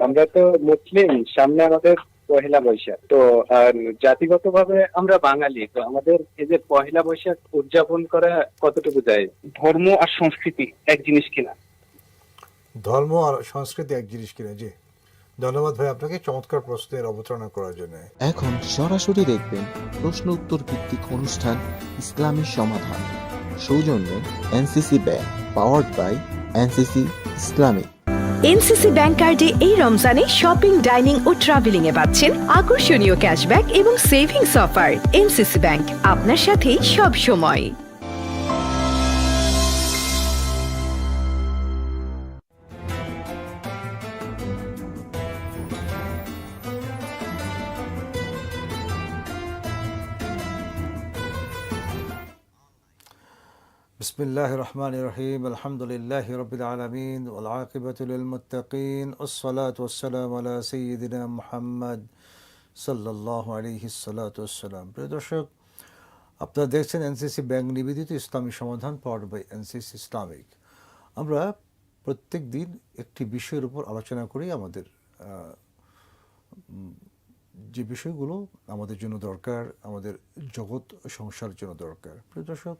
আমরা তো মুসলিম, সামনে আমাদের পহেলা বৈশাখ তো। আর জাতিগতভাবে আমরা বাঙালি, তো আমাদের এই যে পহেলা বৈশাখ উদযাপন করা কতটুকু যায়? ধর্ম আর সংস্কৃতি এক জিনিস কিনা? ধর্ম আর সংস্কৃতি এক জিনিস কিনা, জি। ধন্যবাদ ভাই আপনাকে চমৎকার প্রশ্নের অবতারণা করার জন্য। এখন সরাসরি দেখবেন প্রশ্ন উত্তর ভিত্তিক অনুষ্ঠান ইসলামী সমাধান, সৌজন্যে NCC bank, powered by NCC Islamic. NCC bank কার্ডে এই রমজানে শপিং, ডাইনিং ও ট্রাভেলিং এ পাচ্ছেন আকর্ষণীয় ক্যাশব্যাক এবং সেভিংস অফার। এনসিসি ব্যাংক, আপনার সাথেই সব সময়। বিসমিল্লাহ রহমান রহিম, আলহামদুলিল্লাহ রবিল আলমিন, আকিবাতুল মুত্তাকিন, আসসালাতু ওয়াসসালামু আলা সাইয়্যিদিনা মুহাম্মদ সাল্লাল্লাহু আলাইহি সাল্লাতু ওয়াসসালাম। প্রিয় দর্শক, আপনারা দেখছেন এনসিসি ব্যাংক নিবেদিত ইসলামী সমাধান, পাওয়ার্ড বাই এনসিসি ইসলামিক। আমরা প্রত্যেক দিন একটি বিষয়ের উপর আলোচনা করি। আমাদের যে বিষয়গুলো আমাদের জন্য দরকার, আমাদের জগৎ সংসারের জন্য দরকার। প্রিয় দর্শক,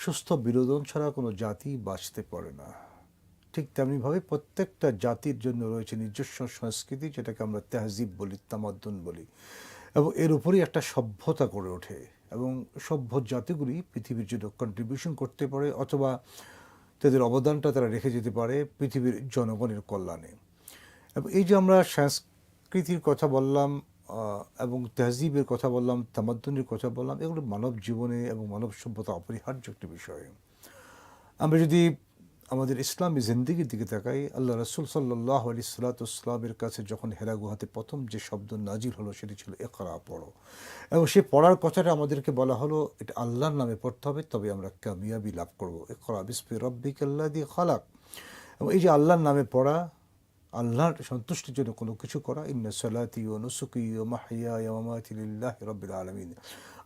সুস্থ বিনোদন ছাড়া কোনো জাতি বাঁচতে পারে না। ঠিক তেমনিভাবে প্রত্যেকটা জাতির জন্য রয়েছে নিজস্ব সংস্কৃতি, যেটাকে আমরা তেহজিব বলি, তামাদ্দুন বলি, এবং এর উপরই একটা সভ্যতা গড়ে ওঠে। এবং সভ্য জাতিগুলি পৃথিবীর জন্য কন্ট্রিবিউশন করতে পারে, অথবা তাদের অবদানটা তারা রেখে যেতে পারে পৃথিবীর জনগণের কল্যাণে। এবং এই যে আমরা সংস্কৃতির কথা বললাম এবং তেহজিবের কথা বললাম, তামাদ্দুনের কথা বললাম, এগুলো মানব জীবনে এবং মানব সভ্যতা অপরিহার্য একটি বিষয়। আমরা যদি আমাদের ইসলামী জিন্দিগির দিকে তাকাই, আল্লাহ রসুল সাল্লাল্লাহু আলাইহি সাল্লামের কাছে যখন হেরা গুহাতে প্রথম যে শব্দ নাজিল হলো সেটি ছিল ইকরা, পড়ো। এবং সে পড়ার কথাটা আমাদেরকে বলা হলো এটা আল্লাহর নামে পড়তে হবে, তবে আমরা কামিয়াবি লাভ করবো। ইকরা বিসমি রাব্বিকাল্লাযী খালাক। এবং এই যে আল্লাহর নামে পড়া, আল্লাহর সন্তুষ্টির জন্য কোনো কিছু করা, ইন্না সালাতি ওয়া নুসুকি ওয়া মাহইয়ায়া ওয়া মামাতি লিল্লাহি রাব্বিল আলামিন।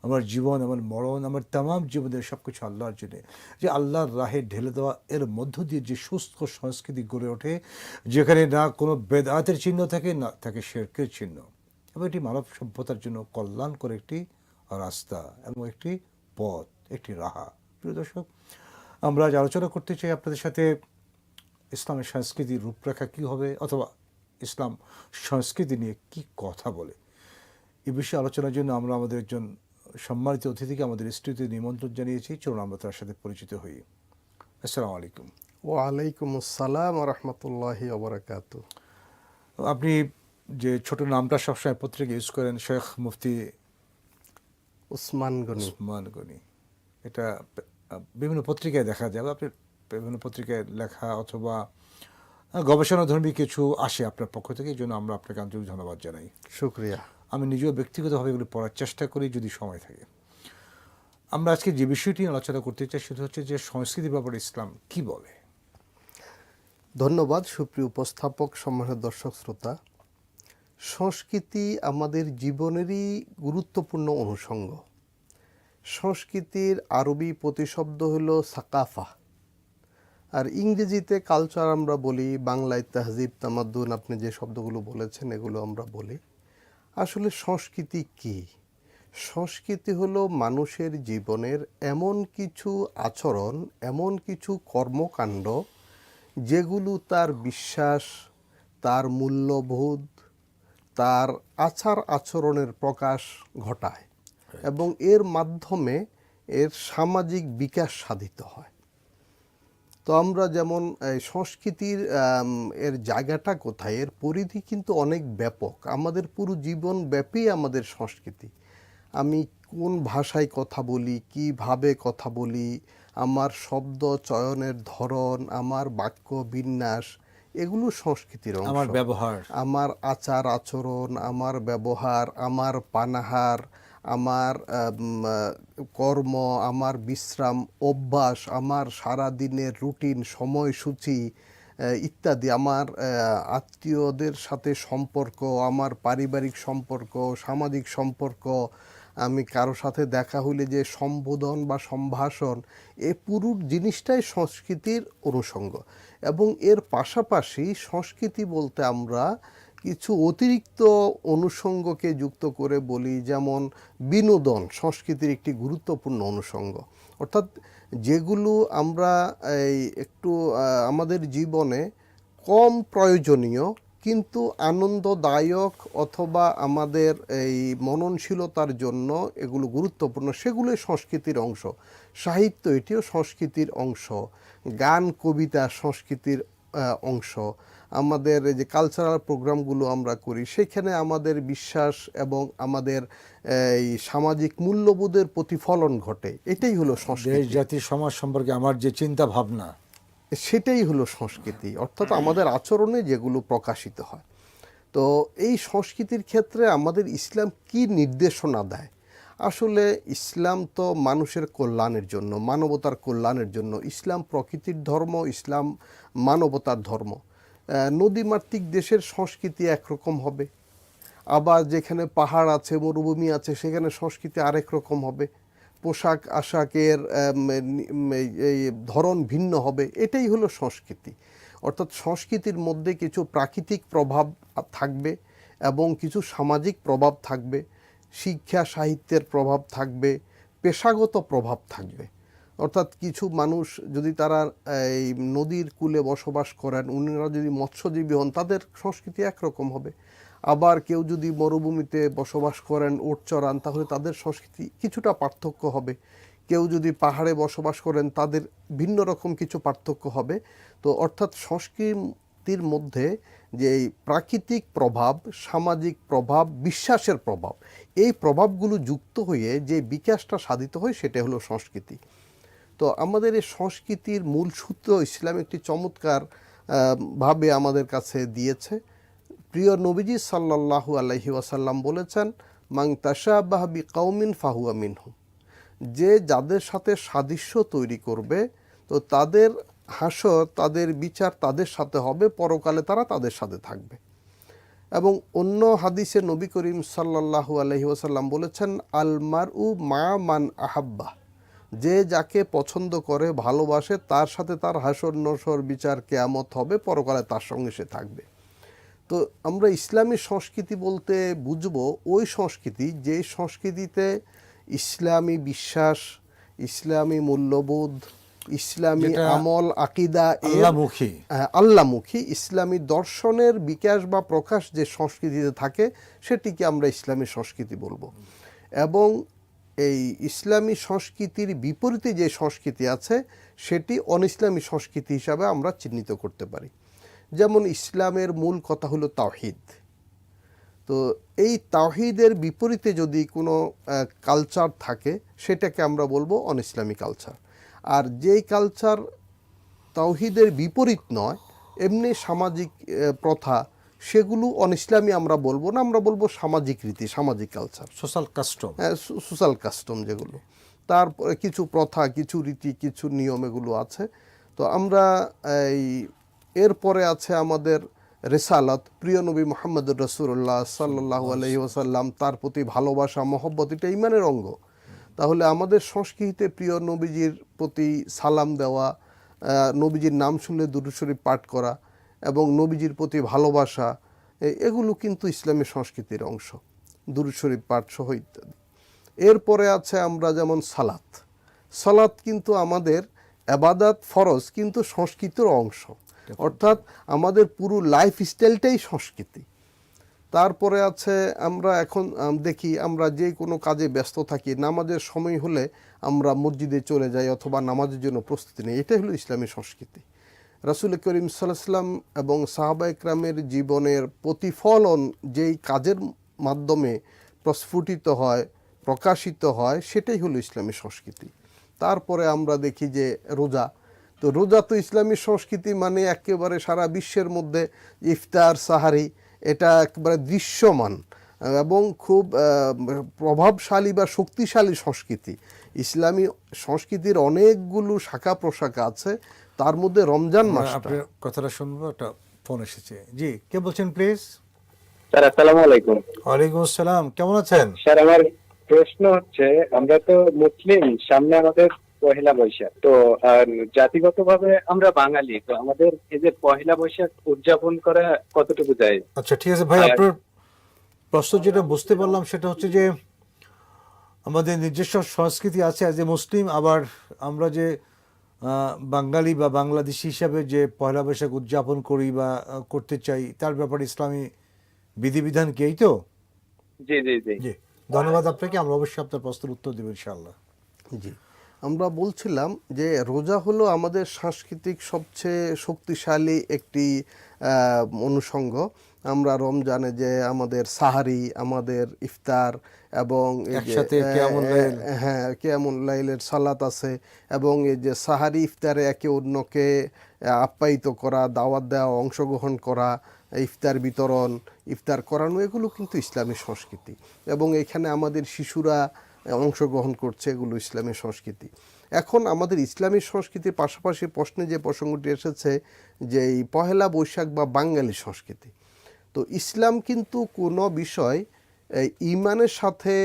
আমার জীবন, আমার মরণ, আমার তামাম জীবনের সব কিছু আল্লাহর জন্য। যে আল্লাহর রাহে ঢেলে দেওয়া, এর মধ্য দিয়ে যে সুস্থ সংস্কৃতি গড়ে ওঠে, যেখানে না কোনো বেদাতের চিহ্ন থাকে, না থাকে শিরকের চিহ্ন। এবং এটি মানব সভ্যতার জন্য কল্যাণকর একটি রাস্তা এবং একটি পথ, একটি রাহা। প্রিয় দর্শক, আমরা আজ আলোচনা করতে চাই আপনাদের সাথে ইসলামের সংস্কৃতির রূপরেখা কী হবে, অথবা ইসলাম সংস্কৃতি নিয়ে কি কথা বলে। এই বিষয়ে আলোচনার জন্য আমরা আমাদের একজন সম্মানিত অতিথিকে আমাদের স্টুডিওতে নিমন্ত্রণ জানিয়েছি। চলুন আমরা তার সাথে পরিচিত হই। আসসালামু আলাইকুম। ওয়ালাইকুম আসসালাম ওয়া রাহমাতুল্লাহি ওয়া বারাকাতুহু। আপনি যে ছোট নামটা সবসময় পত্রিকা ইউজ করেন, শেখ মুফতি উসমান গনি, এটা বিভিন্ন পত্রিকায় দেখা যায়। আপনি বিভিন্ন পত্রিকায় লেখা অথবা গবেষণাধর্মী কিছু আসে আপনার পক্ষ থেকে, এই জন্য আমরা আপনাকে আন্তরিক ধন্যবাদ জানাই। শুকরিয়া। আমি নিজেও ব্যক্তিগতভাবে এগুলো পড়ার চেষ্টা করি যদি সময় থাকে। আমরা আজকে যে বিষয়টি আলোচনা করতে চাই সেটা হচ্ছে যে সংস্কৃতির ব্যাপারে ইসলাম কি বলে। ধন্যবাদ সুপ্রিয় উপস্থাপক, সম্মানিত দর্শক শ্রোতা। সংস্কৃতি আমাদের জীবনেরই গুরুত্বপূর্ণ অনুষঙ্গ। সংস্কৃতির আরবি প্রতিশব্দ হলো সাকাফা, আর ইংরেজিতে কালচার আমরা বলি, বাংলায় তাহজিব, তামাদ্দুন, আপনি যে শব্দগুলো বলেছেন এগুলো আমরা বলি। আসলে সংস্কৃতি কি? সংস্কৃতি হলো মানুষের জীবনের এমন কিছু আচরণ, এমন কিছু কর্মকাণ্ড যেগুলো তার বিশ্বাস, তার মূল্যবোধ, তার আচার আচরণের প্রকাশ ঘটায় এবং এর মাধ্যমে এর সামাজিক বিকাশ সাধিত হয়। তো আমরা যেমন সংস্কৃতির এর জায়গাটা কোথায়, এর পরিধি কিন্তু অনেক ব্যাপক। আমাদের পুরো জীবন ব্যাপী আমাদের সংস্কৃতি। আমি কোন ভাষায় কথা বলি, কিভাবে কথা বলি, আমার শব্দ চয়নের ধরন, আমার বাক্য বিন্যাস, এগুলো সংস্কৃতির অংশ। আমার ব্যবহার, আমার আচার আচরণ, আমার ব্যবহার, আমার পানাহার, আমার কর্ম, আমার বিশ্রাম অভ্যাস, আমার সারাদিনের রুটিন, সময়সূচি ইত্যাদি, আমার আত্মীয়দের সাথে সম্পর্ক, আমার পারিবারিক সম্পর্ক, সামাজিক সম্পর্ক, আমি কারো সাথে দেখা হইলে যে সম্বোধন বা সম্ভাষণ, এই পুরো জিনিসটাই সংস্কৃতির অনুষঙ্গ। এবং এর পাশাপাশি সংস্কৃতি বলতে আমরা কিছু অতিরিক্ত অনুষঙ্গকে যুক্ত করে বলি, যেমন বিনোদন সংস্কৃতির একটি গুরুত্বপূর্ণ অনুষঙ্গ। অর্থাৎ যেগুলো আমরা এই একটু আমাদের জীবনে কম প্রয়োজনীয় কিন্তু আনন্দদায়ক অথবা আমাদের এই মননশীলতার জন্য এগুলো গুরুত্বপূর্ণ, সেগুলোই সংস্কৃতির অংশ। সাহিত্য এটিও সংস্কৃতির অংশ, গান কবিতা সংস্কৃতির অংশ। আমাদের এই যে কালচারাল প্রোগ্রামগুলো আমরা করি, সেখানে আমাদের বিশ্বাস এবং আমাদের এই সামাজিক মূল্যবোধের প্রতিফলন ঘটে। এটাই হলো দেশ সংস্কৃতি, জাতি সমাজ সম্পর্কে আমার যে চিন্তা ভাবনা, সেটাই হলো সংস্কৃতি, অর্থাৎ আমাদের আচরণে যেগুলো প্রকাশিত হয়। তো এই সংস্কৃতির ক্ষেত্রে আমাদের ইসলাম কি নির্দেশনা দেয়? আসলে ইসলাম তো মানুষের কল্যাণের জন্য, মানবতার কল্যাণের জন্য। ইসলাম প্রকৃতির ধর্ম, ইসলাম মানবতার ধর্ম। নদীমাতৃক দেশের সংস্কৃতি একরকম হবে, আবার যেখানে পাহাড় আছে, মরুভূমি আছে, সেখানে সংস্কৃতি আরেক রকম হবে। পোশাক আশাকের এই ধরন ভিন্ন হবে। এটাই হলো সংস্কৃতি। অর্থাৎ সংস্কৃতির মধ্যে কিছু প্রাকৃতিক প্রভাব থাকবে এবং কিছু সামাজিক প্রভাব থাকবে, শিক্ষা সাহিত্যের প্রভাব থাকবে, পেশাগত প্রভাব থাকবে। অর্থাৎ কিছু মানুষ যদি তারা এই নদীর কূলে বসবাস করেন, উনারা যদি মৎস্যজীবী হন, তাদের সংস্কৃতি একরকম হবে। আবার কেউ যদি মরুভূমিতে বসবাস করেন, উট চড়ান, তাহলে তাদের সংস্কৃতি কিছুটা পার্থক্য হবে। কেউ যদি পাহাড়ে বসবাস করেন, তাদের ভিন্ন রকম কিছু পার্থক্য হবে। তো অর্থাৎ সংস্কৃতির মধ্যে যে এই প্রাকৃতিক প্রভাব, সামাজিক প্রভাব, বিশ্বাসের প্রভাব, এই প্রভাবগুলো যুক্ত হয়ে যে বিকাশটা সাধিত হয়, সেটা হলো সংস্কৃতি। তো আমাদের এই সংস্কৃতির মূল সূত্র ইসলাম একটি চমৎকার ভাবে আমাদের কাছে দিয়েছে। প্রিয় নবীজি সাল্লাল্লাহু আলাইহি ওয়াসাল্লাম বলেছেন, মান তাশাবাহা বিকাউমিন ফাহুয়া মিনহুম, যে যাদের সাথে সাদৃশ্য তৈরি করবে, তো তাদের হাসর, তাদের বিচার তাদের সাথে হবে, পরকালে তারা তাদের সাথে থাকবে। এবং অন্য হাদিসে নবী করিম সাল্লাল্লাহু আলাইহি ওয়াসাল্লাম বলেছেন, আল মারউ মা মান আহাব্বা, যে যাকে পছন্দ করে, ভালোবাসে, তার সাথে তার হাসর নসর বিচার কিয়ামত হবে, পরকালে তার সঙ্গে সে থাকবে। তো আমরা ইসলামী সংস্কৃতি বলতে বুঝবো ওই সংস্কৃতি যে সংস্কৃতিতে ইসলামী বিশ্বাস, ইসলামী মূল্যবোধ, ইসলামী যেটা আমল আকিদা, আল্লাহমুখী, আল্লাহমুখী ইসলামী দর্শনের বিকাশ বা প্রকাশ যে সংস্কৃতিতে থাকে, সেটিকে আমরা ইসলামী সংস্কৃতি বলবো। এবং এই ইসলামী সংস্কৃতির বিপরীতে যে সংস্কৃতি আছে, সেটি অনইসলামী সংস্কৃতি হিসাবে আমরা চিহ্নিত করতে পারি। যেমন ইসলামের মূল কথা হলো তাওহীদ। তো এই তাওহীদের বিপরীতে যদি কোনো কালচার থাকে, সেটাকে আমরা বলবো অনইসলামী কালচার। আর যেই কালচার তাওহীদের বিপরীত নয়, এমনি সামাজিক প্রথা, সেগুলো অনইসলামী আমরা বলবো না, আমরা বলবো সামাজিক রীতি, সামাজিক culture, social custom, social custom যেগুলো। তারপরে কিছু প্রথা, কিছু রীতি, কিছু নিয়ম এগুলো আছে। তো আমরা এরপরে আছে আমাদের রেসালাত, প্রিয় নবী মুহাম্মদুর রাসূলুল্লাহ সাল্লাল্লাহু আলাইহি ওয়াসাল্লাম, তার প্রতি ভালোবাসা, মহব্বত, এটা ঈমানের অঙ্গ। তাহলে আমাদের সংস্কৃতিতে প্রিয় নবীজির প্রতি সালাম দেওয়া, নবীজির নাম শুনলে দুরূদ শরীফ পাঠ করা এবং নবীজির প্রতি ভালোবাসা, এগুলো কিন্তু ইসলামী সংস্কৃতির অংশ, দুরূদ শরীফ পাঠ সহ ইত্যাদি। এরপরে আছে আমরা যেমন সালাত। সালাত কিন্তু আমাদের ইবাদত, ফরজ, কিন্তু সংস্কৃতির অংশ। অর্থাৎ আমাদের পুরো লাইফ স্টাইলটাই সংস্কৃতি। তারপরে আছে আমরা এখন দেখি, আমরা যে কোনো কাজে ব্যস্ত থাকি, নামাজের সময় হলে আমরা মসজিদে চলে যাই অথবা নামাজের জন্য প্রস্তুতি নেই। এটাই হলো ইসলামী সংস্কৃতি। রাসূল করিম সাল্লাল্লাহু আলাইহি ওয়াসাল্লাম এবং সাহাবা ইকরামের জীবনের প্রতিফলন যেই কাজের মাধ্যমে প্রস্ফুটিত হয়, প্রকাশিত হয়, সেটাই হলো ইসলামী সংস্কৃতি। তারপরে আমরা দেখি যে রোজা। তো রোজা তো ইসলামী সংস্কৃতি, মানে একেবারে সারা বিশ্বের মধ্যে ইফতার, সাহারি, এটা একেবারে দৃশ্যমান এবং খুব প্রভাবশালী বা শক্তিশালী সংস্কৃতি। ইসলামী সংস্কৃতির অনেকগুলো শাখা প্রশাখা আছে, তার মধ্যে রমজান মাস। আপনার কথাটা শুনবো, একটা ফোন এসেছে। জি, কে বলছেন প্লিজ? স্যার আসসালামু আলাইকুম। ওয়ালাইকুম আসসালাম, কেমন আছেন? স্যার প্রশ্ন হচ্ছে, আমরা তো মুসলিম, সামনে আমাদের পহেলা বৈশাখ, তো জাতিগতভাবে আমরা বাঙালি, তো আমাদের এই যে পহেলা বৈশাখ উদযাপন করা কতটুকু যায়? আচ্ছা ঠিক আছে ভাই, আর- আপনার প্রশ্ন যেটা বুঝতে পারলাম সেটা হচ্ছে যে আমাদের নিজস্ব সংস্কৃতি আছে অ্যাজ এ মুসলিম, আবার আমরা যে বাঙালি বা বাংলাদেশি হিসাবে যে পয়লা বৈশাখ উদযাপন করি বা করতে চাই, তার ব্যাপারে ইসলামী বিধিবিধান কি, এই তো? জি জি জি। জি, ধন্যবাদ আপনাকে। আমরা অবশ্যই আপনার প্রশ্নের উত্তর দেবো ইনশাআল্লাহ। জি, আমরা বলছিলাম যে রোজা হলো আমাদের সাংস্কৃতিক সবচেয়ে শক্তিশালী একটি অনুষঙ্গ। আমরা রমজানে যে আমাদের সাহারি, আমাদের ইফতার এবং এই যে একসাথে কিয়ামুল লাইল। হ্যাঁ, কিয়ামুল লাইলের সালাত আছে, এবং এই যে সাহারি ইফতারে একে অন্যকে আপ্যায়িত করা, দাওয়াত দেওয়া, অংশগ্রহণ করা, ইফতার বিতরণ, ইফতার করানো, এগুলো কিন্তু ইসলামী সংস্কৃতি, এবং এখানে আমাদের শিশুরা অংশগ্রহণ করছে, এগুলো ইসলামী সংস্কৃতি। এখন আমাদের ইসলামী সংস্কৃতির পাশাপাশি প্রশ্নে যে প্রসঙ্গটি এসেছে যে এই পহেলা বৈশাখ বা বাঙালি সংস্কৃতি, তো ইসলাম কিন্তু কোনো বিষয় ঈমানের সাথে,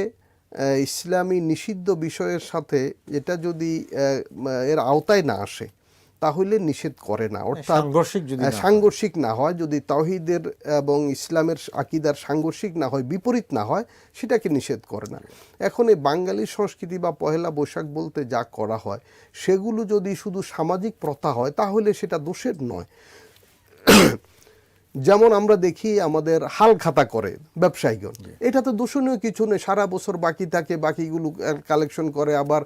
ইসলামী নিষিদ্ধ বিষয়ের সাথে এটা যদি এর আওতায় না আসে তাহলে নিষেধ করে না, অর্থাৎ সাংঘর্ষিক যদি না হয়। সাংঘর্ষিক না হয়, যদি তাওহীদের এবং ইসলামের আকীদার সাংঘর্ষিক না হয়, বিপরীত না হয়, সেটাকে নিষেধ করে না। এখন এই বাঙালি সংস্কৃতি বা পহেলা বৈশাখ বলতে যা করা হয় সেগুলো যদি শুধু সামাজিক প্রথা হয় তাহলে সেটা দোষের নয়। যেমন আমরা দেখি আমাদের হাল খাতা করে ব্যবসায়ীগণ, এটা তো দূষণীয় কিছু নেই, সারা বছর বাকি থাকে, বাকিগুলো কালেকশন করে, আবার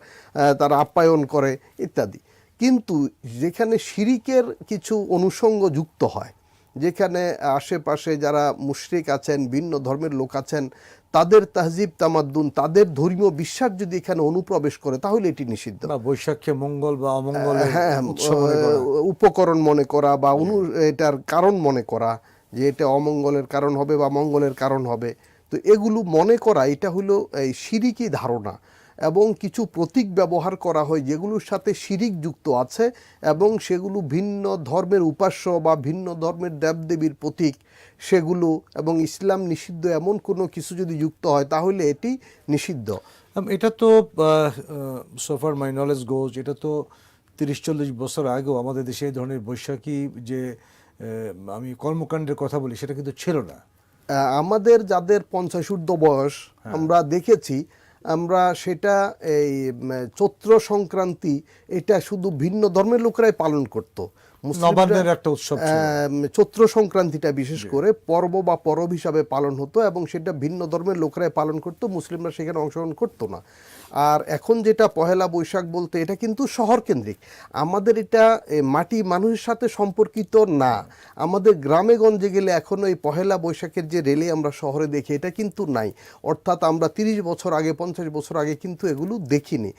তারা আপ্যায়ন করে ইত্যাদি। কিন্তু যেখানে শিরিকের কিছু অনুষঙ্গ যুক্ত হয়, যেখানে আশেপাশে যারা মুশরিক আছেন, ভিন্ন ধর্মের লোক আছেন, তাদের তাহজিব তামাদ্দুন, তাদের ধর্মীয় বিশ্বাস যদি এখানে অনুপ্রবেশ করে তাহলে এটি নিষিদ্ধ। বা বৈশাখে মঙ্গল বা অমঙ্গল উপকরণ মনে করা বা এটার কারণ মনে করা, যে এটা অমঙ্গলের কারণ হবে বা মঙ্গলের কারণ হবে, তো এগুলো মনে করা, এটা হলো এই শিরিকি ধারণা। এবং কিছু প্রতীক ব্যবহার করা হয় যেগুলোর সাথে শিরিক যুক্ত আছে, এবং সেগুলো ভিন্ন ধর্মের উপাস্য বা ভিন্ন ধর্মের দেবদেবীর প্রতীক সেগুলো, এবং ইসলাম নিষিদ্ধ এমন কোনো কিছু যদি যুক্ত হয় তাহলে এটি নিষিদ্ধ। এটা তো সোফার মাই নলেজ গোজ, এটা তো 30-40 বছর আগেও আমাদের দেশে এই ধরনের বৈশাখী যে আমি কর্মকাণ্ডের কথা বলি সেটা কিন্তু ছিল না। আমাদের যাদের 50 ঊর্ধ্ব বয়স আমরা দেখেছি, আমরা সেটা এই চৈত্র সংক্রান্তি এটা শুধু ভিন্ন ধর্মের লোকেরাই পালন করত। নবান্নের একটা উৎসব ছিল। চৈত্র সংক্রান্তিটা বিশেষ করে পর্ব বা পরব হিসাবে পালন হতো, এবং সেটা ভিন্ন ধর্মের লোকেরাই পালন করত, মুসলিমরা সেখানে অংশগ্রহণ করতো না। আর এখন যেটা পহেলা বৈশাখ বলতে, এটা কিন্তু শহর কেন্দ্রিক, আমাদের এটা মাটি মানুষের সাথে সম্পর্কিত না। আমাদের গ্রামে গঞ্জে গেলে এখনও এই পহেলা বৈশাখের যে রেলি আমরা শহরে দেখি এটা কিন্তু নাই, অর্থাৎ আমরা 30 বছর আগে 50 বছর আগে কিন্তু এগুলো দেখিনি।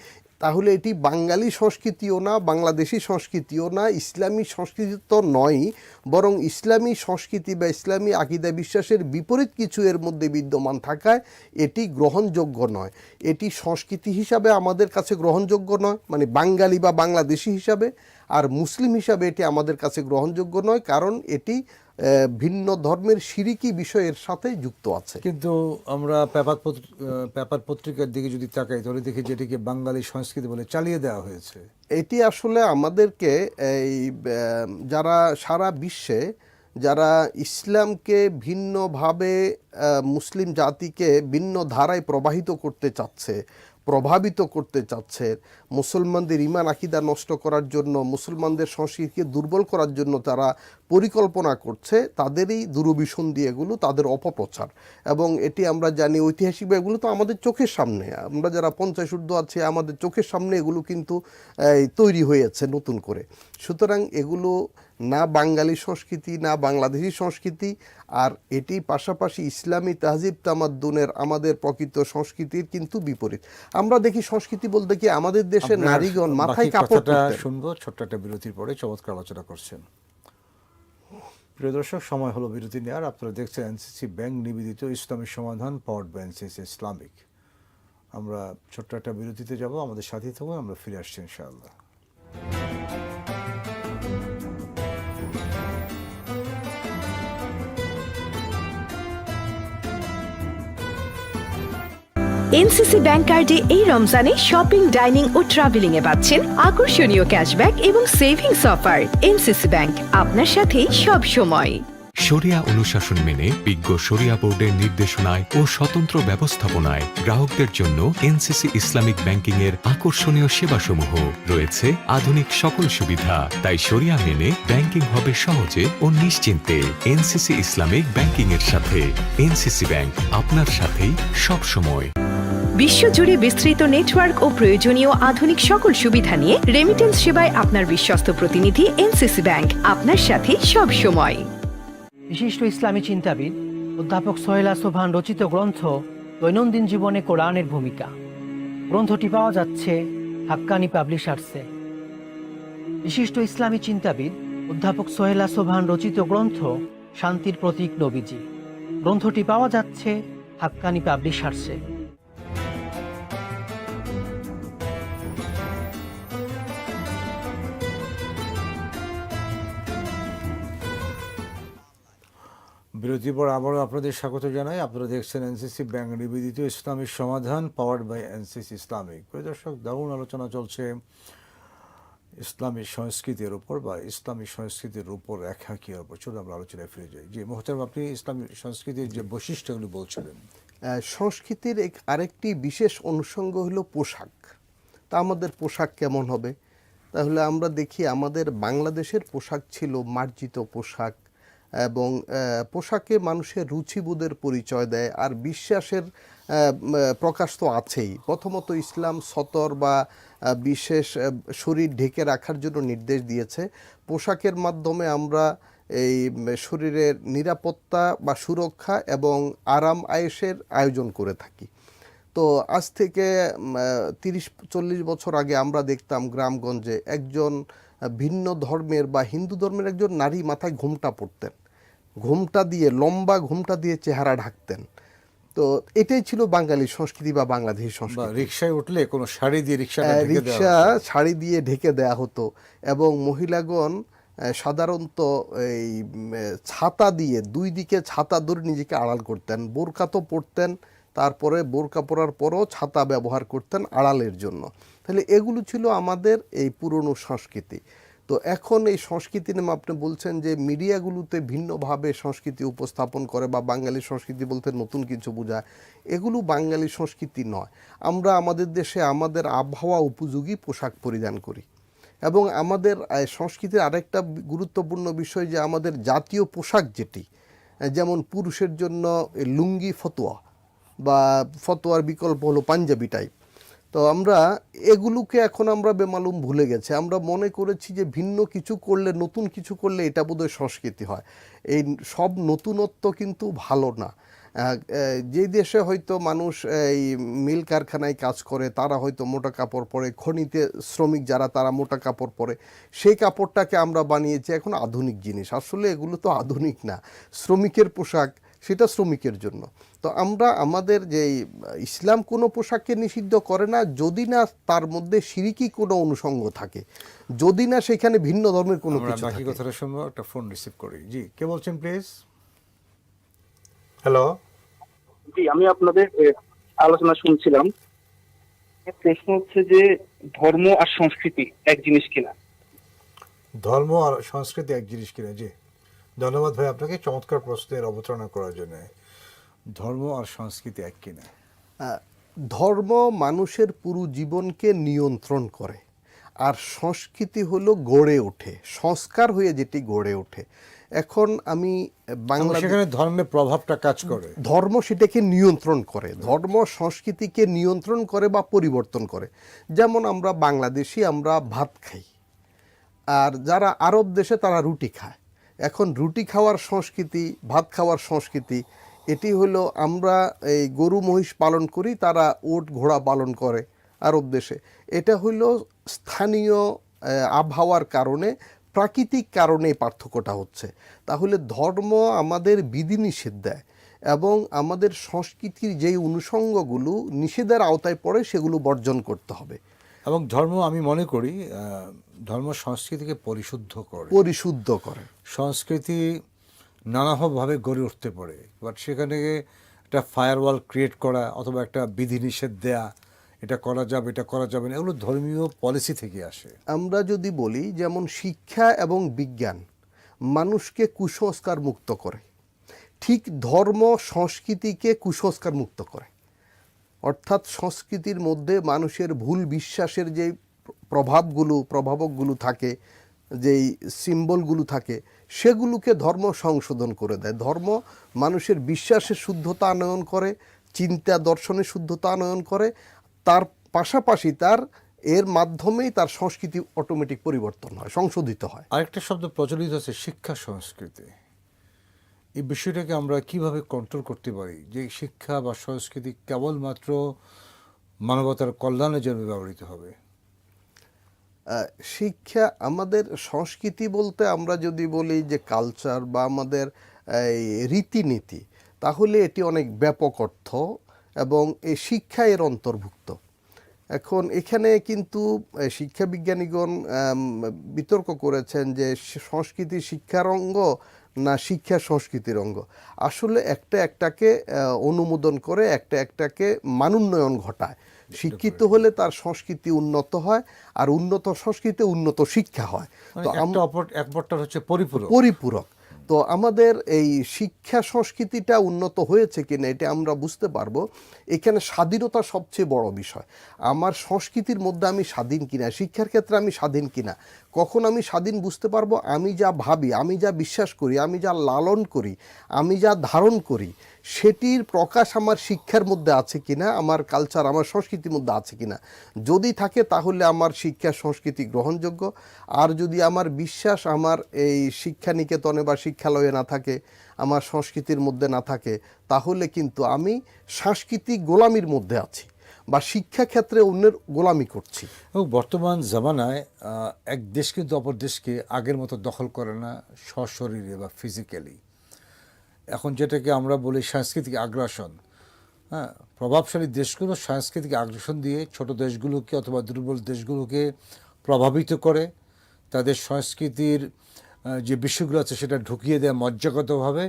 তাহলে এটি বাঙালি সংস্কৃতিও না, বাংলাদেশি সংস্কৃতিও না, ইসলামী সংস্কৃতি তো নয়, বরং ইসলামী সংস্কৃতি বা ইসলামী আকীদা বিশ্বাসের বিপরীত কিছু এর মধ্যে বিদ্যমান থাকায় এটি গ্রহণযোগ্য নয়। এটি সংস্কৃতি হিসাবে আমাদের কাছে গ্রহণযোগ্য নয়, মানে বাঙালি বা বাংলাদেশি হিসাবে, আর মুসলিম হিসাবে এটি আমাদের কাছে গ্রহণযোগ্য নয়, কারণ এটি ভিন্ন ধর্মের শিরিকি বিষয়ের সাথে যুক্ত আছে। কিন্তু আমরা পেপার পত্রিকার দিকে যদি তাকাই তাহলে দেখি যে এটিকে বাঙালি সংস্কৃতি বলে চালিয়ে দেওয়া হয়েছে। এটি আসলে আমাদেরকে এই যারা সারা বিশ্বে যারা ইসলামকে ভিন্নভাবে মুসলিম জাতিকে ভিন্ন ধারায় প্রবাহিত করতে চাচ্ছে, প্রভাবিত করতে চাচ্ছে, মুসলমানদের ঈমান আকীদা নষ্ট করার জন্য, মুসলমানদের সংস্কৃতিকে দুর্বল করার জন্য তারা পরিকল্পনা করছে, তাদেরই দুরভিসন্ধি এগুলো, তাদের অপপ্রচার। এবং এটি আমরা জানি ঐতিহাসিকভাবে এগুলো তো আমাদের চোখের সামনে, আমরা যারা 50 ঊর্ধ্ব আছে আমাদের চোখের সামনে এগুলো কিন্তু তৈরি হয়েছে নতুন করে। সুতরাং এগুলো না বাঙালি সংস্কৃতি না বাংলাদেশি সংস্কৃতি, আর এটি পাশাপাশি ইসলামী তাহজিব তামাদ্দুনের আমাদের প্রকৃত সংস্কৃতির কিন্তু বিপরীত। আমরা দেখি সংস্কৃতি বলতে কি আমাদের দেশের নারীগণ মাথায় কাপড় পরতেন। শুনবো ছোট্ট একটা বিরতির পরে, চমৎকার আলোচনা করছেন। প্রিয় দর্শক, সময় হলো বিরতি নেওয়ার। আপনারা দেখছেন এনসিসি ব্যাংক নিবেদিত ইসলামী সমাধান, পাওয়ার্ড বাই এনসিসি ইসলামিক। আমরা ছোট্ট একটা বিরতিতে যাব, আমাদের সাথেই থাকুন, আমরা ফিরে আসছি ইনশাআল্লাহ। এনসিসি ব্যাংক কার্ডে এই রমজানে শপিং, ডাইনিং ও ট্রাভেলিং এ পাচ্ছেন আকর্ষণীয় ক্যাশব্যাক এবং সেভিংস অফার। এনসিসি ব্যাংক, আপনার সাথেই সব সময়। শরিয়া অনুশাসন মেনে বিজ্ঞ শরিয়া বোর্ডের নির্দেশনায় ও স্বতন্ত্র ব্যবস্থাপনায় গ্রাহকদের জন্য এনসিসি ইসলামিক ব্যাংকিং এর আকর্ষণীয় সেবাসমূহ রয়েছে। আধুনিক সকল সুবিধা, তাই শরিয়া মেনে ব্যাংকিং হবে সহজে ও নিশ্চিন্তে। এনসিসি ইসলামিক ব্যাংকিং এর সাথে। এনসিসি ব্যাংক, আপনার সাথেই সব সময়। বিশ্বজুড়ে বিস্তৃত নেটওয়ার্ক ও প্রয়োজনীয় আধুনিক সকল সুবিধা নিয়ে রেমিটেন্স সেবায় আপনার বিশ্বস্ত প্রতিনিধি এনসিসি ব্যাংক, আপনার সাথে সব সময়। বিশিষ্ট ইসলামী চিন্তাবিদ অধ্যাপক সোহেলা সোভান রচিত গ্রন্থ দৈনন্দিন জীবনে কোরআনের ভূমিকা। গ্রন্থটি পাওয়া যাচ্ছে হাক্কানি পাবলিশার্সে। বিশিষ্ট ইসলামী চিন্তাবিদ অধ্যাপক সোহেলা সোভান রচিত গ্রন্থ শান্তির প্রতীক নবীজি। গ্রন্থটি পাওয়া যাচ্ছে হাক্কানি পাবলিশার্সে। বিরতির পর আবারও আপনাদের স্বাগত জানাই। আপনারা দেখছেন এনসিসি ব্যাংক নিবেদিত ইসলামিক সমাধান, পাওয়ার্ড বাই এনসিসি ইসলামিক। প্রিয় দর্শক, দারুণ আলোচনা চলছে ইসলামী সংস্কৃতির উপর বা ইসলামী সংস্কৃতির উপর একাকির উপর। চলুন আমরা আলোচনায় ফিরে যাই। জি মোহতারাম, আপনি ইসলামী সংস্কৃতির যে বৈশিষ্ট্যগুলি বলছিলেন। সংস্কৃতির আরেকটি বিশেষ অনুষঙ্গ হলো পোশাক। তা আমাদের পোশাক কেমন হবে? তাহলে আমরা দেখি আমাদের বাংলাদেশের পোশাক ছিল মার্জিত পোশাক, এবং পোশাকে মানুষের রুচিবোধের পরিচয় দেয়। আর বিশ্বাসের প্রকাশ তো আছেই। প্রথমত ইসলাম সতর বা বিশেষ শরীর ঢেকে রাখার জন্য নির্দেশ দিয়েছে। পোশাকের মাধ্যমে আমরা এই শরীরের নিরাপত্তা বা সুরক্ষা এবং আরাম আয়েশের আয়োজন করে থাকি। তো আজ থেকে 30-40 বছর আগে আমরা দেখতাম গ্রামগঞ্জে একজন ভিন্ন ধর্মের বা হিন্দু ধর্মের একজন নারী মাথায় ঘোমটা পরতেন, ঘোমটা দিয়ে, লম্বা ঘোমটা দিয়ে চেহারা ঢাকতেন। তো এটাই ছিল বাঙালি সংস্কৃতি বা বাংলাদেশী সংস্কৃতি। রিকশায় উঠলে কোনো শাড়ি দিয়ে রিকশা শাড়ি দিয়ে ঢেকে দেয়া হতো, এবং মহিলাগণ সাধারণত এই ছাতা দিয়ে, দুই দিকে ছাতা ধরে নিজেকে আড়াল করতেন। বোরকা তো পরতেন, তারপরে বোরকা পরার পরও ছাতা ব্যবহার করতেন আড়ালের জন্য। তাহলে এগুলো ছিল আমাদের এই পুরনো সংস্কৃতি। তো এখন এই সংস্কৃতি নামে আপনি বলছেন যে মিডিয়াগুলোতে ভিন্নভাবে সংস্কৃতি উপস্থাপন করে বা বাঙালি সংস্কৃতি বলতে নতুন কিছু বোঝায়। এগুলো বাঙালি সংস্কৃতি নয়। আমরা আমাদের দেশে আমাদের আবহাওয়া উপযোগী পোশাক পরিধান করি, এবং আমাদের সংস্কৃতির আরেকটা গুরুত্বপূর্ণ বিষয় যে আমাদের জাতীয় পোশাক যেটি, যেমন পুরুষের জন্য লুঙ্গি ফতোয়া বা ফতোয়ার বিকল্প হলো পাঞ্জাবি টাইপ। তো আমরা এগুলোকে এখন আমরা বেমালুম ভুলে গেছি। আমরা মনে করেছি যে ভিন্ন কিছু করলে, নতুন কিছু করলে এটা বোধহয় সংস্কৃতি হয়। এই সব নতুনত্ব কিন্তু ভালো না। যে দেশে হয়তো মানুষ এই মিল কারখানায় কাজ করে তারা হয়তো মোটা কাপড় পরে, খনিতে শ্রমিক যারা তারা মোটা কাপড় পরে, সেই কাপড়টাকে আমরা বানিয়েছি এখন আধুনিক জিনিস। আসলে এগুলো তো আধুনিক না। শ্রমিকের পোশাক, সেটা শ্রমিকের জন্য। তো আমরা আমাদের যে ইসলাম কোনো পোশাককে নিষিদ্ধ করে না, যদি না তার মধ্যে শিরকি কোনো অনুষঙ্গ থাকে, যদি না সেখানে ভিন্ন ধর্মের কোনো কিছু থাকে। বাকি কথাটা শুনবো, একটা ফোন রিসিভ করি। জি, কে বলছেন প্লিজ? হ্যালো। জি, আমি আপনাদের আলোচনা শুনছিলাম। প্রশ্ন হচ্ছে যে ধর্ম আর সংস্কৃতি এক জিনিস কিনা? ধর্ম আর সংস্কৃতি এক জিনিস কিনা? জি, ধন্যবাদ ভাই আপনাকে চমৎকার প্রশ্নের অবতারণা করার জন্য। ধর্ম আর সংস্কৃতি এক কিনা? ধর্ম মানুষের পুরো জীবনকে নিয়ন্ত্রণ করে, আর সংস্কৃতি হলো গড়ে ওঠে, সংস্কার হয়ে যেটি গড়ে ওঠে। এখন আমি সেখানে ধর্মের প্রভাবটা কাজ করে, ধর্ম সেটাকে নিয়ন্ত্রণ করে, ধর্ম সংস্কৃতিকে নিয়ন্ত্রণ করে বা পরিবর্তন করে। যেমন আমরা বাংলাদেশি, আমরা ভাত খাই, আর যারা আরব দেশে তারা রুটি খায়। এখন রুটি খাওয়ার সংস্কৃতি, ভাত খাওয়ার সংস্কৃতি, এটি হলো আমরা এই গরু মহিষ পালন করি, তারা উট ঘোড়া পালন করে আরব দেশে। এটা হলো স্থানীয় আবহাওয়ার কারণে, প্রাকৃতিক কারণে পার্থক্যটা হচ্ছে। তাহলে ধর্ম আমাদের বিধিনিষেধ দেয়, এবং আমাদের সংস্কৃতির যেই অনুষঙ্গগুলো নিষেধের আওতায় পড়ে সেগুলো বর্জন করতে হবে। এবং ধর্ম, আমি মনে করি ধর্ম সংস্কৃতিকে পরিশুদ্ধ করে। সংস্কৃতি নানাভাবে গড়ে উঠতে পারে, বাট সেখানে একটা ফায়ারওয়াল ক্রিয়েট করা অথবা একটা বিধিনিষেধ দেয়া, এটা করা যাবে এটা করা যাবে না, এগুলো ধর্মীয় পলিসি থেকে আসে। আমরা যদি বলি যেমন শিক্ষা এবং বিজ্ঞান মানুষকে কুসংস্কার মুক্ত করে, ঠিক ধর্ম সংস্কৃতিকে কুসংস্কার মুক্ত করে। অর্থাৎ সংস্কৃতির মধ্যে মানুষের ভুল বিশ্বাসের যে প্রভাবকগুলো থাকে, যেই সিম্বলগুলো থাকে, সেগুলোকে ধর্ম সংশোধন করে দেয়। ধর্ম মানুষের বিশ্বাসের শুদ্ধতা আনয়ন করে, চিন্তা দর্শনের শুদ্ধতা আনয়ন করে, তার পাশাপাশি এর মাধ্যমেই তার সংস্কৃতি অটোমেটিক পরিবর্তন হয়, সংশোধিত হয়। আরেকটা শব্দ প্রচলিত আছে, শিক্ষা সংস্কৃতি। এই বিষয়টাকে আমরা কিভাবে কন্ট্রোল করতে পারি যে শিক্ষা বা সংস্কৃতি কেবলমাত্র মানবতার কল্যাণের জন্য ব্যবহৃত হবে? শিক্ষা, আমাদের সংস্কৃতি বলতে আমরা যদি বলি যে কালচার বা আমাদের এই রীতিনীতি, তাহলে এটি অনেক ব্যাপক অর্থ এবং এই শিক্ষা এর অন্তর্ভুক্ত। এখন এখানে কিন্তু শিক্ষা বিজ্ঞানীগণ বিতর্ক করেছেন যে সংস্কৃতি শিক্ষার অঙ্গ না শিক্ষা সংস্কৃতির অঙ্গ। আসলে একটাকে অনুমোদন করে, একটাকে মানোন্নয়ন ঘটায়। শিক্ষিত হলে তার সংস্কৃতি উন্নত হয়, আর উন্নত সংস্কৃতি উন্নত শিক্ষা হয়। মানে তো একটার হচ্ছে পরিপূরক। তো আমাদের এই শিক্ষা সংস্কৃতিটা উন্নত হয়েছে কিনা এটা আমরা বুঝতে পারবো। এখানে স্বাধীনতা সবচেয়ে বড় বিষয়। আমার সংস্কৃতির মধ্যে আমি স্বাধীন কিনা, শিক্ষার ক্ষেত্রে আমি স্বাধীন কিনা। কখন আমি স্বাধীন বুঝতে পারবো? আমি যা ভাবি, আমি যা বিশ্বাস করি, আমি যা লালন করি, আমি যা ধারণ করি, সেটির প্রকাশ আমার শিক্ষার মধ্যে আছে কিনা, আমার কালচার, আমার সংস্কৃতির মধ্যে আছে কিনা। যদি থাকে তাহলে আমার শিক্ষা সংস্কৃতি গ্রহণযোগ্য। আর যদি আমার বিশ্বাস আমার এই শিক্ষা নিকেতনে বা শিক্ষালয়ে না থাকে, আমার সংস্কৃতির মধ্যে না থাকে, তাহলে কিন্তু আমি সাংস্কৃতিক গোলামির মধ্যে আছি বা শিক্ষাক্ষেত্রে অন্যের গোলামি করছি। এবং বর্তমান জামানায় এক দেশ কিন্তু অপর দেশকে আগের মতো দখল করে না সশরীরে বা ফিজিক্যালি। এখন যেটাকে আমরা বলি সাংস্কৃতিক আগ্রাসন, হ্যাঁ, প্রভাবশালী দেশগুলো সাংস্কৃতিক আগ্রাসন দিয়ে ছোট দেশগুলোকে অথবা দুর্বল দেশগুলোকে প্রভাবিত করে, তাদের সংস্কৃতির যে বিষয়গুলো আছে সেটা ঢুকিয়ে দেয় মজ্জাগতভাবে,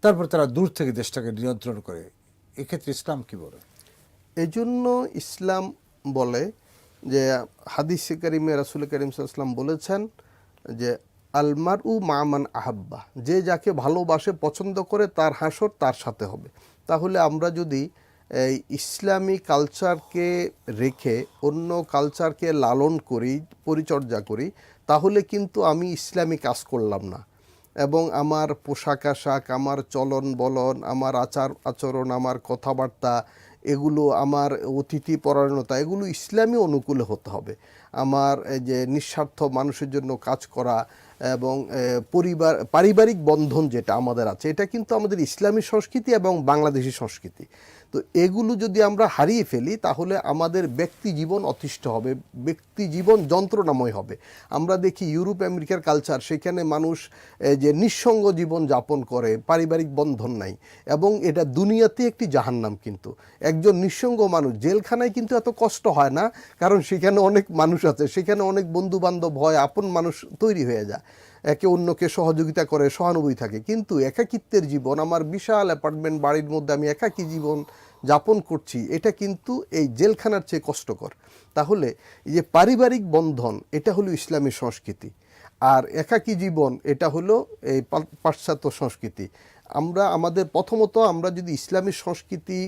তারপর তারা দূর থেকে দেশটাকে নিয়ন্ত্রণ করে। এক্ষেত্রে ইসলাম কি বলে? এই জন্য ইসলাম বলে যে হাদিসে কারিমে রাসূল কারীম সাল্লাল্লাহু আলাইহি ওয়াসাল্লাম বলেছেন যে আলমারউ মামান আহাব্বা, যে যাকে ভালোবাসে পছন্দ করে তার হাসর তার সাথে হবে। তাহলে আমরা যদি এই ইসলামী কালচারকে রেখে অন্য কালচারকে লালন করি, পরিচর্যা করি, তাহলে কিন্তু আমি ইসলামী কাজ করলাম না। এবং আমার পোশাক আশাক, আমার চলন বলন, আমার আচার আচরণ, আমার কথাবার্তা, এগুলো আমার অতিথি পরায়ণতা, এগুলো ইসলামী অনুকূলে হতে হবে। আমার যে নিঃস্বার্থ মানুষের জন্য কাজ করা এবং পারিবারিক বন্ধন যেটা আমাদের আছে, এটা কিন্তু আমাদের ইসলামী সংস্কৃতি এবং বাংলাদেশি সংস্কৃতি। তো এগুলো যদি আমরা হারিয়ে ফেলি তাহলে আমাদের ব্যক্তি জীবন অতিষ্ঠ হবে, ব্যক্তি জীবন যন্ত্রণাময় হবে। আমরা দেখি ইউরোপ আমেরিকার কালচার, সেখানে মানুষ যে নিঃসঙ্গ জীবন যাপন করে, পারিবারিক বন্ধন নাই, এবং এটা দুনিয়াতে একটি জাহান্নাম। কিন্তু একজন নিঃসঙ্গ মানুষ জেলখানায় কিন্তু এত কষ্ট হয় না, কারণ সেখানে অনেক মানুষ আছে, সেখানে অনেক বন্ধু বান্ধব হয়, আপন মানুষ তৈরি হয়ে যায়, একে অন্যকে সহযোগিতা করে, সহানুভূতি থাকে। কিন্তু একাকিত্বের জীবন, আমার বিশাল অ্যাপার্টমেন্ট বাড়ির মধ্যে আমি একাকী জীবন যাপন করছি, এটা কিন্তু এই জেলখানার চেয়ে কষ্টকর। তাহলে এই যে পারিবারিক বন্ধন, এটা হলো ইসলামী সংস্কৃতি, আর একাকী জীবন এটা হলো এই পাশ্চাত্য সংস্কৃতি। প্রথমত আমরা যদি ইসলামী সংস্কৃতি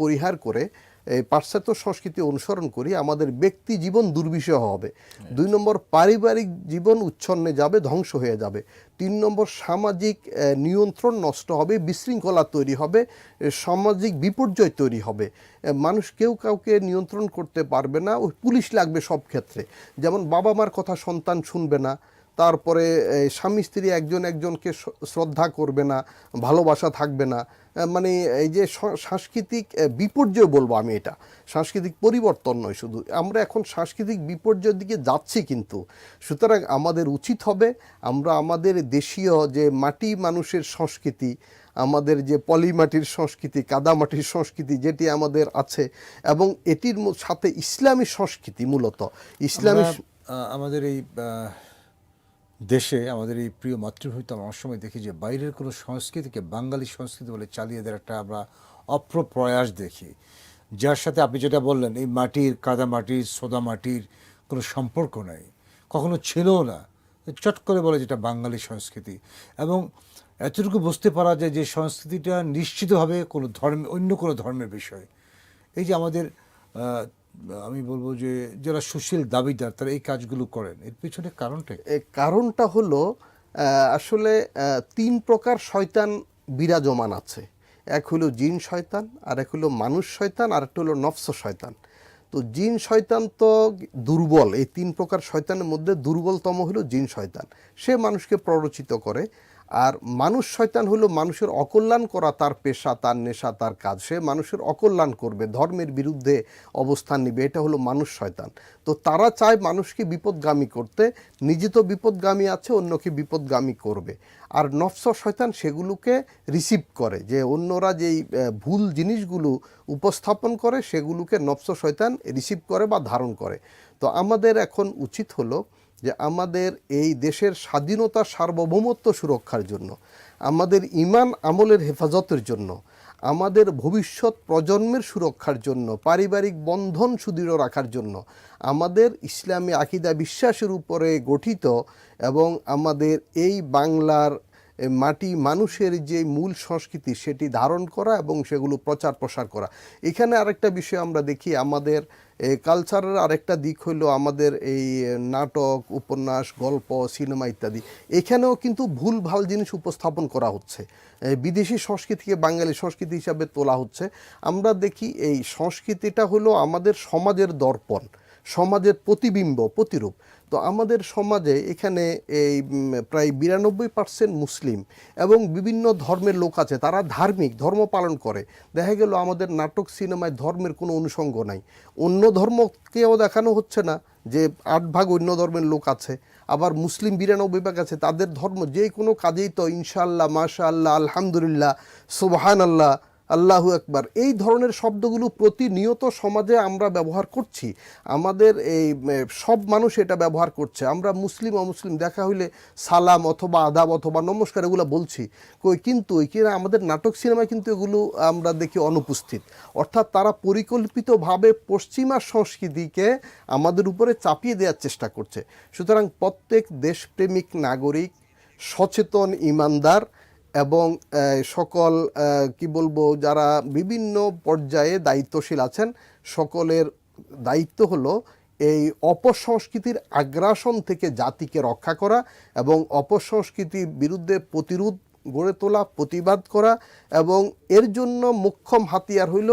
পরিহার করে এই পাশ্চাত্য সংস্কৃতি অনুসরণ করি, আমাদের ব্যক্তি জীবন দুর্বিষহ হবে। 2 নম্বর, পারিবারিক জীবন উচ্ছন্নে যাবে, ধ্বংস হয়ে যাবে। 3 নম্বর, সামাজিক নিয়ন্ত্রণ নষ্ট হবে, বিশৃঙ্খলা তৈরি হবে, সামাজিক বিপর্যয় তৈরি হবে। মানুষ কেউ কাউকে নিয়ন্ত্রণ করতে পারবে না, ওই পুলিশ লাগবে সব ক্ষেত্রে। যেমন বাবা মার কথা সন্তান শুনবে না, তারপরে স্বামী স্ত্রী একজনকে শ্রদ্ধা করবে না, ভালোবাসা থাকবে না। মানে এই যে সাংস্কৃতিক বিপর্যয় বলবো আমি, এটা সাংস্কৃতিক পরিবর্তন নয় শুধু, আমরা এখন সাংস্কৃতিক বিপর্যয়ের দিকে যাচ্ছি। কিন্তু সুতরাং আমাদের উচিত হবে আমরা আমাদের দেশীয় যে মাটি মানুষের সংস্কৃতি, আমাদের যে পলিমাটির সংস্কৃতি, কাদামাটির সংস্কৃতি যেটি আমাদের আছে, এবং এটির সাথে ইসলামী সংস্কৃতি, মূলত ইসলামী আমাদের এই দেশে, আমাদের এই প্রিয় মাতৃভূমিতে আমরা অনেক সময় দেখি যে বাইরের কোনো সংস্কৃতিকে বাঙালি সংস্কৃতি বলে চালিয়ে দেওয়ার একটা আমরা অপ্রপ্রয়াস দেখি, যার সাথে আপনি যেটা বললেন এই মাটির, কাদা মাটির, সোদা মাটির কোনো সম্পর্ক নাই, কখনো ছিলও না। চট করে বলে যেটা বাঙালি সংস্কৃতি, এবং এতটুকু বুঝতে পারা যায় যে সংস্কৃতিটা নিশ্চিতভাবে কোনো অন্য কোনো ধর্মের বিষয়। এই যে আমাদের আমি বলবো যে যারা সুশীল দাবিদার তারা এই কাজগুলো করেন, এর পিছনে কারণটা কি? এই কারণটা হলো আসলে তিন প্রকার শয়তান বিরাজমান আছে। এক হলো জিন শয়তান, আর এক হলো মানুষ শয়তান, আর একটা হলো নফস শয়তান। তো জিন শয়তান তো দুর্বল, এই তিন প্রকার শয়তানের মধ্যে দুর্বলতম হলো জিন শয়তান, সে মানুষকে প্ররোচিত করে। আর মানুষ শয়তান হলো মানুষের অকল্যাণ করা তার পেশা, তার নেশা, তার কাজ, সে মানুষের অকল্যাণ করবে, ধর্মের বিরুদ্ধে অবস্থান নিবে, এটা হলো মানুষ শয়তান। তো তারা চায় মানুষকে বিপদগামী করতে, নিজে তো বিপদগামী আছে, অন্যকে বিপদগামী করবে। আর নফস শয়তান সেগুলোকে রিসিভ করে, যে অন্যরা যেই ভুল জিনিসগুলো উপস্থাপন করে সেগুলোকে নফস শয়তান রিসিভ করে বা ধারণ করে। তো আমাদের এখন উচিত হলো যে আমাদের এই দেশের স্বাধীনতা, সার্বভৌমত্ব সুরক্ষার জন্য, আমাদের ঈমান আমলের হেফাজতের জন্য, আমাদের ভবিষ্যৎ প্রজন্মের সুরক্ষার জন্য, পারিবারিক বন্ধন সুদৃঢ় রাখার জন্য, আমাদের ইসলামী আকিদা বিশ্বাসের উপরে গঠিত এবং আমাদের এই বাংলার মাটি মানুষের যে মূল সংস্কৃতি সেটি ধারণ করা এবং সেগুলো প্রচার প্রসার করা। এখানে আরেকটা বিষয় আমরা দেখি, আমাদের কালচারের আরেকটা দিক হলো আমাদের এই নাটক, উপন্যাস, গল্প, সিনেমা ইত্যাদি, এখানেও কিন্তু ভুল ভাল জিনিস উপস্থাপন করা হচ্ছে, বিদেশি সংস্কৃতিকে বাঙালি সংস্কৃতি হিসাবে তোলা হচ্ছে। আমরা দেখি এই সংস্কৃতিটা হলো আমাদের সমাজের দর্পণ, সমাজের প্রতিবিম্ব, প্রতিরূপ। তো আমাদের সমাজে এখানে এই প্রায় 92% মুসলিম এবং বিভিন্ন ধর্মের লোক আছে, তারা ধার্মিক, ধর্ম পালন করে। দেখা গেল আমাদের নাটক সিনেমায় ধর্মের কোনো অনুষঙ্গ নাই, অন্য ধর্মকেও দেখানো হচ্ছে না যে 8 ভাগ অন্য ধর্মের লোক আছে, আবার মুসলিম 92 ভাগ আছে, তাদের ধর্ম যে কোনো কাজেই তো ইনশাআল্লাহ, মাশাআল্লাহ, আলহামদুলিল্লাহ, সুবহানাল্লাহ, আল্লাহু আকবার, এই ধরনের শব্দগুলো প্রতিনিয়ত সমাজে আমরা ব্যবহার করছি। আমাদের এই সব মানুষ এটা ব্যবহার করছে। আমরা মুসলিম অমুসলিম দেখা হইলে সালাম অথবা আদাব অথবা নমস্কার এগুলো বলছি, কিন্তু আমাদের নাটক সিনেমায় কিন্তু এগুলো আমরা দেখি অনুপস্থিত। অর্থাৎ তারা পরিকল্পিতভাবে পশ্চিমা সংস্কৃতিকে আমাদের উপরে চাপিয়ে দেওয়ার চেষ্টা করছে। সুতরাং প্রত্যেক দেশপ্রেমিক নাগরিক, সচেতন ইমানদার এবং সকল কি বলবো যারা বিভিন্ন পর্যায়ে দায়িত্বশীল আছেন, সকলের দায়িত্ব হলো এই অপসংস্কৃতির আগ্রাসন থেকে জাতিকে রক্ষা করা এবং অপসংস্কৃতির বিরুদ্ধে প্রতিরোধ গড়ে তোলা, প্রতিবাদ করা, এবং এর জন্য মোক্ষম হাতিয়ার হইল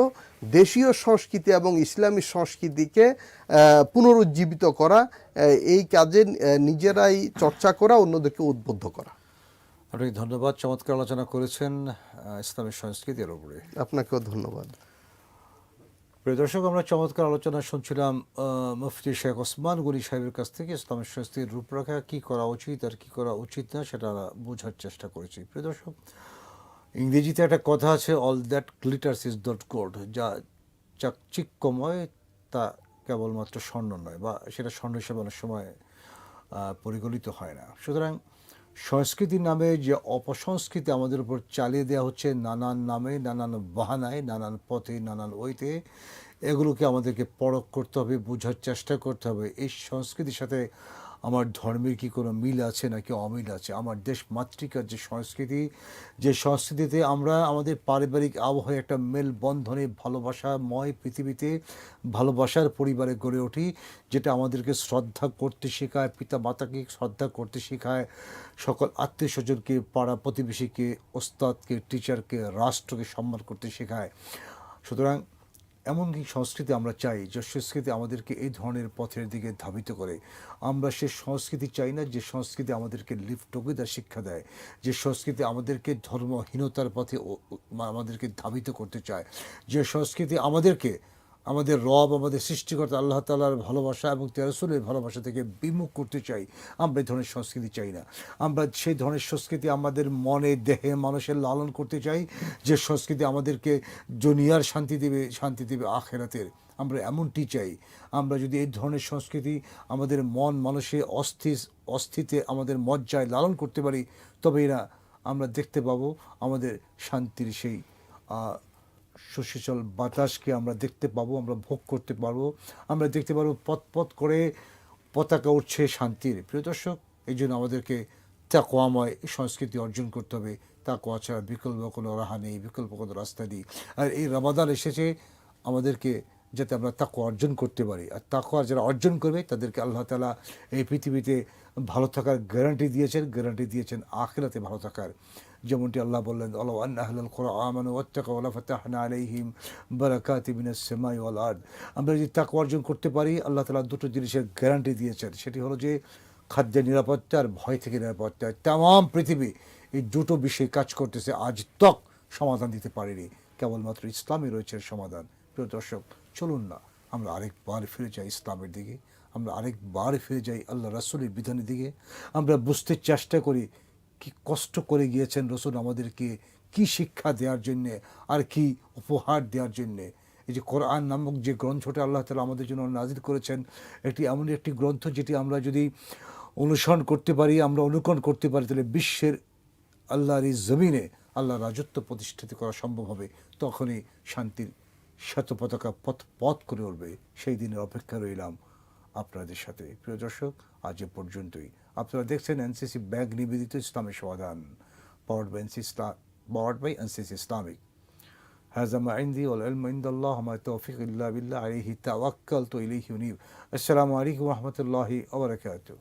দেশীয় সংস্কৃতি এবং ইসলামী সংস্কৃতিকে পুনরুজ্জীবিত করা, এই কাজে নিজেরাই চর্চা করা, অন্যদেরকে উদ্বুদ্ধ করা। আপনাকে ধন্যবাদ, চমৎকার আলোচনা করেছেন ইসলামের সংস্কৃতির উপরে। আপনাকেও ধন্যবাদ। প্রিয় দর্শক, আমরা চমৎকার আলোচনা শুনছিলাম মুফতি শেখ ওসমান গনি সাহেবের কাছ থেকে। ইসলামের সংস্কৃতির রূপরেখা, কী করা উচিত আর কী করা উচিত না সেটা বোঝার চেষ্টা করেছি। প্রিয় দর্শক, ইংরেজিতে একটা কথা আছে, all that glitters is not gold, যা চাকচিক্যময় তা কেবলমাত্র স্বর্ণ নয়, বা সেটা স্বর্ণ হিসেবে অনেক সময় পরিগণিত হয় না। সুতরাং সংস্কৃতির নামে যে অপসংস্কৃতি আমাদের উপর চালিয়ে দেওয়া হচ্ছে নানান নামে, নানান বাহানায়, নানান পথে, নানান ওইতে, এগুলোকে আমাদেরকে পরখ করতে হবে, বোঝার চেষ্টা করতে হবে এই সংস্কৃতির সাথে আমার ধর্মের কি কোনো মিল আছে নাকি অমিল আছে। আমার দেশ মাতৃকার যে সংস্কৃতি, যে সংস্কৃতিতে আমরা আমাদের পারিবারিক আবহাওয়া একটা মেলবন্ধনে ভালোবাসাময় পৃথিবীতে ভালোবাসার পরিবারে গড়ে উঠি, যেটা আমাদেরকে শ্রদ্ধা করতে শেখায়, পিতা মাতাকে শ্রদ্ধা করতে শেখায়, সকল আত্মীয় স্বজনকে, পাড়া প্রতিবেশীকে, ওস্তাদকে, টিচারকে, রাষ্ট্রকে সম্মান করতে শেখায়। সুতরাং এমনকি সংস্কৃতি আমরা চাই যে সংস্কৃতি আমাদেরকে এই ধরনের পথের দিকে ধাবিত করে। আমরা সে সংস্কৃতি চাই না যে সংস্কৃতি আমাদেরকে লিভ টুগেদার শিক্ষা দেয়, যে সংস্কৃতি আমাদেরকে ধর্মহীনতার পথে আমাদেরকে ধাবিত করতে চায়, যে সংস্কৃতি আমাদেরকে আমাদের রব, আমাদের সৃষ্টিকর্তা আল্লাহ তাআলার ভালোবাসা এবং রাসূলের ভালোবাসা থেকে বিমুখ করতে চাই। আমরা এই ধরনের সংস্কৃতি চাই না। আমরা সেই ধরনের সংস্কৃতি আমাদের মনে, দেহে, মানুষের লালন করতে চাই, যে সংস্কৃতি আমাদেরকে দুনিয়ার শান্তি দেবে আখিরাতের। আমরা এমনটি চাই। আমরা যদি এই ধরনের সংস্কৃতি আমাদের মন মানুষের অস্থিতে আমাদের মজ্জায় লালন করতে পারি, তবে এরা আমরা দেখতে পাবো আমাদের শান্তির সেই সুশীতল বাতাসকে আমরা দেখতে পাবো, আমরা ভোগ করতে পারবো, আমরা দেখতে পারবো পথ পথ করে পতাকা উঠছে শান্তির। প্রিয় দর্শক, এই জন্য আমাদেরকে তাকওয়াময় সংস্কৃতি অর্জন করতে হবে। তাকওয়া ছাড়া বিকল্প কোনো রাহা নেই, বিকল্প কোনো রাস্তা নেই। আর এই রমাদান এসেছে আমাদেরকে যাতে আমরা তাকওয়া অর্জন করতে পারি, আর তাকওয়া যারা অর্জন করবে তাদেরকে আল্লাহ তাআলা এই পৃথিবীতে ভালো থাকার গ্যারান্টি দিয়েছেন আখিরাতে ভালো থাকার। যেমনটি আল্লাহ বললেন, আল্লাহ আন্না আহলাল কুরআন আমানু ওয়াত্তাকাউ লাফাতাহনা আলাইহিম বারাকাতিম মিনাস সামাই ওয়াল আরদ। আমরা যদি তাকওয়া অর্জন করতে পারি, আল্লাহ তাআলা দুটো জিনিসের গ্যারান্টি দিয়েছেন। সেটি হলো যে খাদ্যের নিরাপত্তা আর ভয় থেকে নিরাপত্তা। তাম পৃথিবী এই দুটো বিষয়ে কাজ করতেছে, আজ তক সমাধান দিতে পারেনি, কেবলমাত্র ইসলামই রয়েছে সমাধান। প্রিয় দর্শক, চলুন না আমরা আরেকবার ফিরে যাই ইসলামের দিকে, আমরা আরেকবার ফিরে যাই আল্লাহ রাসূলের বিধানের দিকে। আমরা বুঝতে চেষ্টা করি কি কষ্ট করে গিয়েছেন রসুল আমাদেরকে, কি শিক্ষা দেওয়ার জন্যে আর কি উপহার দেওয়ার জন্যে। এই যে কোরআন নামক যে গ্রন্থটা আল্লাহ তাআলা আমাদের জন্য নাজিল করেছেন, এটি এমন একটি গ্রন্থ যেটি আমরা যদি অনুসরণ করতে পারি, আমরা অনুকরণ করতে পারি, তাহলে বিশ্বের আল্লাহর এই জমিনে আল্লাহর রাজত্ব প্রতিষ্ঠিত করা সম্ভব হবে। তখনই শান্তির শ্বেত পতাকা পথ করে উঠবে। সেই দিনের অপেক্ষা রইলাম আপনাদের সাথে। প্রিয় দর্শক, আজ এ পর্যন্তই। আপনারা দেখছেন এনসিসি ব্যাংক নিবেদিত ইসলামের সমাধান, পাওয়ার্ড বাই এনসিসি ইসলামিক। هذا ما عندي والعلم عند الله وما التوفيق إلا بالله عليه توكلت وإليه أنيب. السلام عليكم ورحمة الله وبركاته.